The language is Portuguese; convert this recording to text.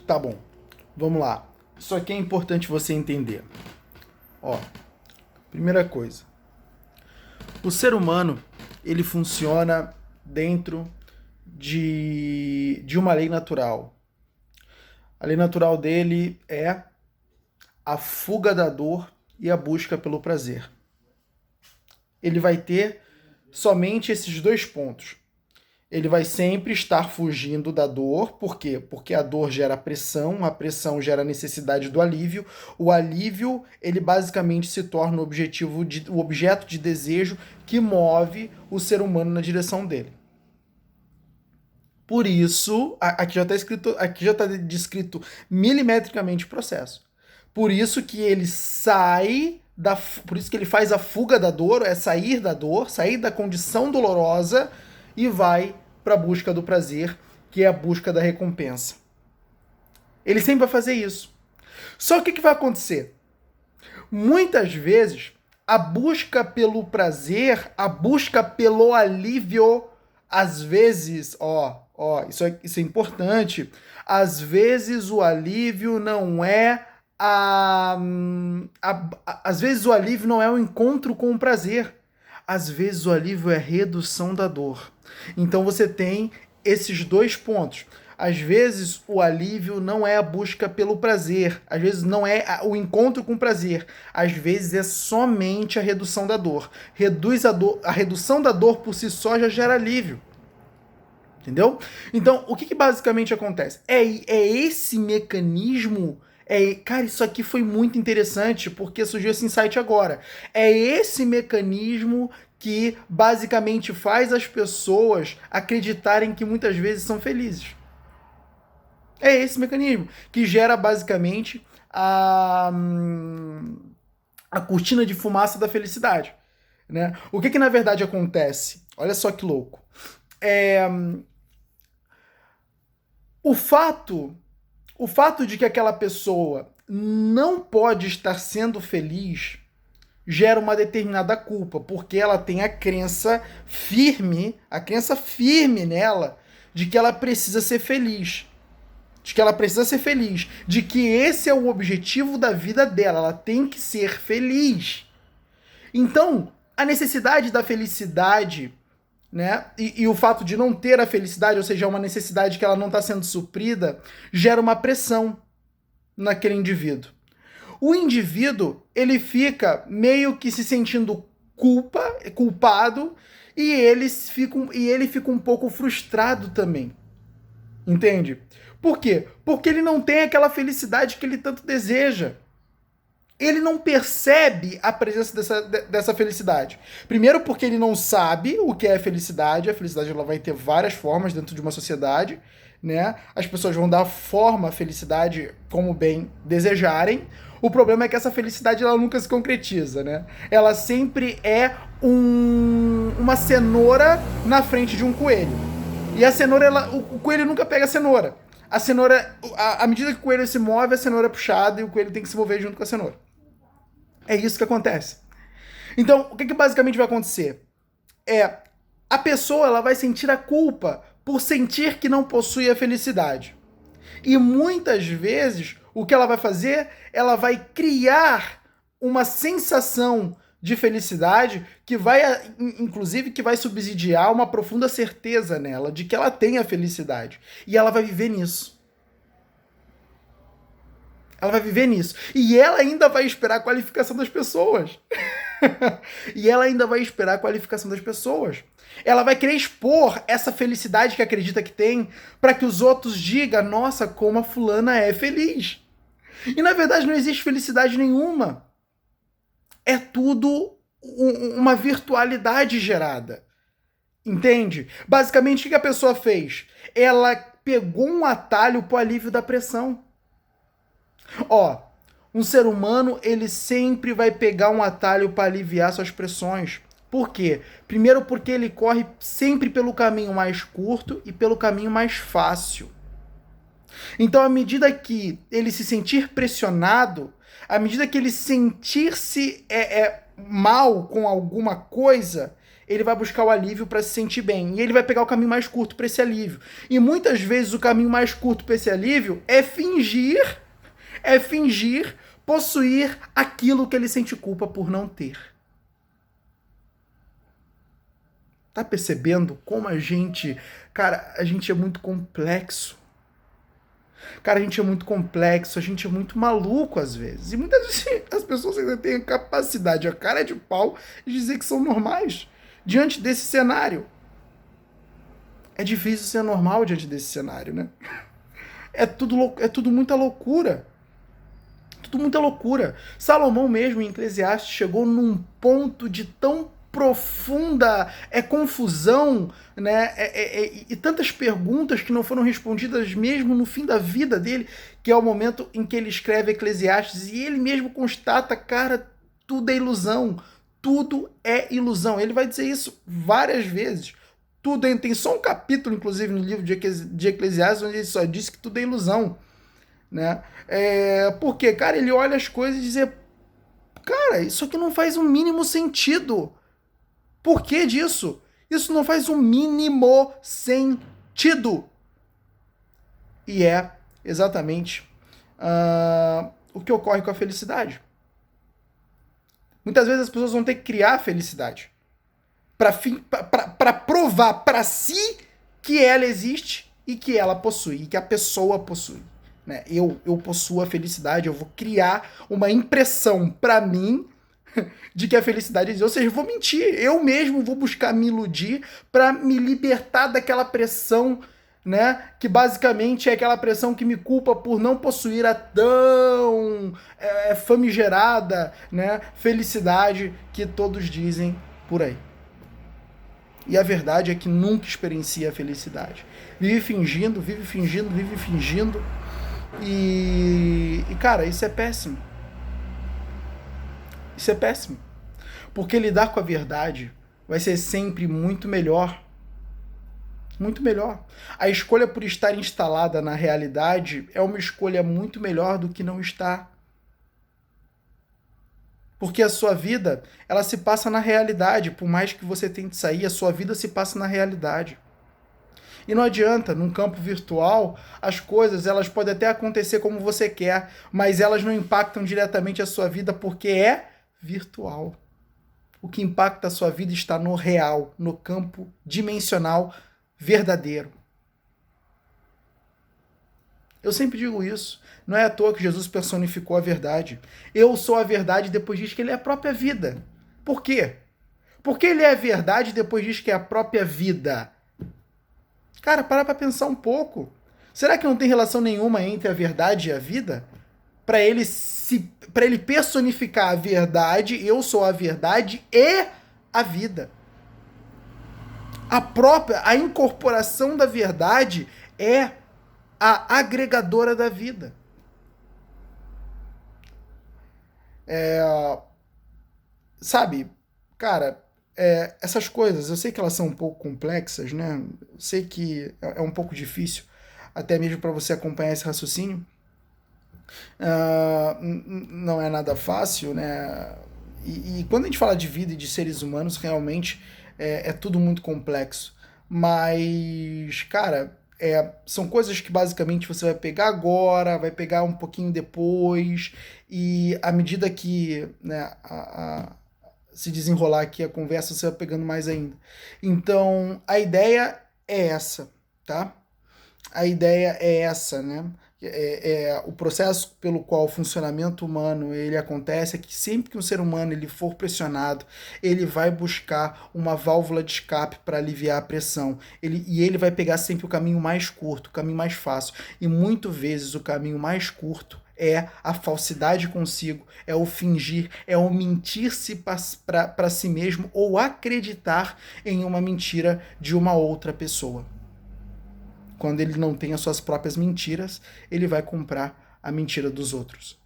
Tá bom, vamos lá. Isso aqui é importante você entender. Ó, primeira coisa. O ser humano, ele funciona dentro de uma lei natural. A lei natural dele é a fuga da dor e a busca pelo prazer. Ele vai ter somente esses dois pontos. Ele vai sempre estar fugindo da dor. Por quê? Porque a dor gera pressão, a pressão gera a necessidade do alívio. O alívio, ele basicamente se torna o objeto de desejo que move o ser humano na direção dele. Por isso, aqui já está descrito milimetricamente o processo. Por isso que ele por isso que ele faz a fuga da dor, é sair da dor, sair da condição dolorosa e vai para a busca do prazer, que é a busca da recompensa. Ele sempre vai fazer isso. Só que o que vai acontecer? Muitas vezes, a busca pelo prazer, a busca pelo alívio, às vezes, isso é importante, às vezes o alívio não é às vezes o alívio não é o encontro com o prazer. Às vezes o alívio é a redução da dor. Então você tem esses dois pontos. Às vezes o alívio não é a busca pelo prazer, às vezes não é o encontro com o prazer, às vezes é somente a redução da dor. A redução da dor por si só já gera alívio. Entendeu? Então, o que basicamente acontece? É esse mecanismo. Cara, isso aqui foi muito interessante porque surgiu esse insight agora. É esse mecanismo que basicamente faz as pessoas acreditarem que muitas vezes são felizes. É esse mecanismo que gera basicamente a cortina de fumaça da felicidade. Né? O que na verdade acontece? Olha só que louco. O fato de que aquela pessoa não pode estar sendo feliz gera uma determinada culpa, porque ela tem a crença firme nela de que ela precisa ser feliz. De que esse é o objetivo da vida dela, ela tem que ser feliz. Então, a necessidade da felicidade, né? E o fato de não ter a felicidade, ou seja, uma necessidade que ela não está sendo suprida, gera uma pressão naquele indivíduo. O indivíduo, ele fica meio que se sentindo culpado e ele fica um pouco frustrado também. Entende? Por quê? Porque ele não tem aquela felicidade que ele tanto deseja. Ele não percebe a presença dessa felicidade. Primeiro porque ele não sabe o que é a felicidade. A felicidade ela vai ter várias formas dentro de uma sociedade, né? As pessoas vão dar forma à felicidade como bem desejarem. O problema é que essa felicidade ela nunca se concretiza, né? Ela sempre é uma cenoura na frente de um coelho. E a cenoura, o coelho nunca pega a cenoura. A cenoura, à medida que o coelho se move, a cenoura é puxada e o coelho tem que se mover junto com a cenoura. É isso que acontece. Então, o que basicamente vai acontecer? A pessoa ela vai sentir a culpa por sentir que não possui a felicidade. E muitas vezes, o que ela vai fazer? Ela vai criar uma sensação de felicidade que vai, inclusive, que vai subsidiar uma profunda certeza nela de que ela tem a felicidade. E ela vai viver nisso. Ela vai viver nisso. E ela ainda vai esperar a qualificação das pessoas. Ela vai querer expor essa felicidade que acredita que tem para que os outros digam, nossa, como a fulana é feliz. E na verdade não existe felicidade nenhuma. É tudo uma virtualidade gerada. Entende? Basicamente, o que a pessoa fez? Ela pegou um atalho para o alívio da pressão. Um ser humano, ele sempre vai pegar um atalho para aliviar suas pressões. Por quê? Primeiro porque ele corre sempre pelo caminho mais curto e pelo caminho mais fácil. Então, à medida que ele se sentir pressionado, à medida que ele sentir-se mal com alguma coisa, ele vai buscar o alívio para se sentir bem. E ele vai pegar o caminho mais curto para esse alívio. E muitas vezes o caminho mais curto para esse alívio é fingir possuir aquilo que ele sente culpa por não ter. Tá percebendo como a gente é muito complexo. Cara, a gente é muito complexo, a gente é muito maluco às vezes. E muitas vezes as pessoas ainda têm a capacidade, a cara de pau, de dizer que são normais diante desse cenário. É difícil ser normal diante desse cenário, né? É tudo muita loucura. Tudo muita loucura. Salomão mesmo, em Eclesiastes, chegou num ponto de tão profunda confusão, né? E tantas perguntas que não foram respondidas mesmo no fim da vida dele, que é o momento em que ele escreve Eclesiastes, e ele mesmo constata, cara, tudo é ilusão. Tudo é ilusão. Ele vai dizer isso várias vezes. Tudo tem só um capítulo, inclusive, no livro de Eclesiastes, onde ele só diz que tudo é ilusão. Né? Porque, cara, ele olha as coisas e diz, cara, isso aqui não faz o mínimo sentido. Por que disso? Isso não faz o mínimo sentido. E é exatamente o que ocorre com a felicidade. Muitas vezes as pessoas vão ter que criar a felicidade para provar para si que ela existe e que ela possui, e que a pessoa possui. Né? Eu possuo a felicidade, eu vou criar uma impressão para mim de que a felicidade existe. Ou seja, eu vou mentir, eu mesmo vou buscar me iludir para me libertar daquela pressão, né? Que basicamente é aquela pressão que me culpa por não possuir a tão famigerada, né, felicidade que todos dizem por aí. E a verdade é que nunca experiencia a felicidade. Vive fingindo. E, cara, isso é péssimo. Isso é péssimo. Porque lidar com a verdade vai ser sempre muito melhor. Muito melhor. A escolha por estar instalada na realidade é uma escolha muito melhor do que não estar. Porque a sua vida, ela se passa na realidade. Por mais que você tente sair, a sua vida se passa na realidade. E não adianta, num campo virtual, as coisas elas podem até acontecer como você quer, mas elas não impactam diretamente a sua vida porque é virtual. O que impacta a sua vida está no real, no campo dimensional verdadeiro. Eu sempre digo isso. Não é à toa que Jesus personificou a verdade. Eu sou a verdade, depois diz que ele é a própria vida. Por quê? Porque ele é a verdade, depois diz que é a própria vida. Cara, para pra pensar um pouco. Será que não tem relação nenhuma entre a verdade e a vida? Para ele personificar a verdade, eu sou a verdade e a vida. A incorporação da verdade é a agregadora da vida. Sabe, cara, essas coisas, eu sei que elas são um pouco complexas, né? Eu sei que é um pouco difícil, até mesmo para você acompanhar esse raciocínio. Não é nada fácil, né? E quando a gente fala de vida e de seres humanos, realmente é tudo muito complexo. Mas, cara, são coisas que basicamente você vai pegar agora, vai pegar um pouquinho depois, e à medida que, né, se desenrolar aqui a conversa, você vai pegando mais ainda. Então, a ideia é essa, tá? A ideia é essa, né? O processo pelo qual o funcionamento humano ele acontece é que sempre que um ser humano ele for pressionado, ele vai buscar uma válvula de escape para aliviar a pressão. Ele vai pegar sempre o caminho mais curto, o caminho mais fácil. E muitas vezes o caminho mais curto é a falsidade consigo, é o fingir, é o mentir-se para si mesmo ou acreditar em uma mentira de uma outra pessoa. Quando ele não tem as suas próprias mentiras, ele vai comprar a mentira dos outros.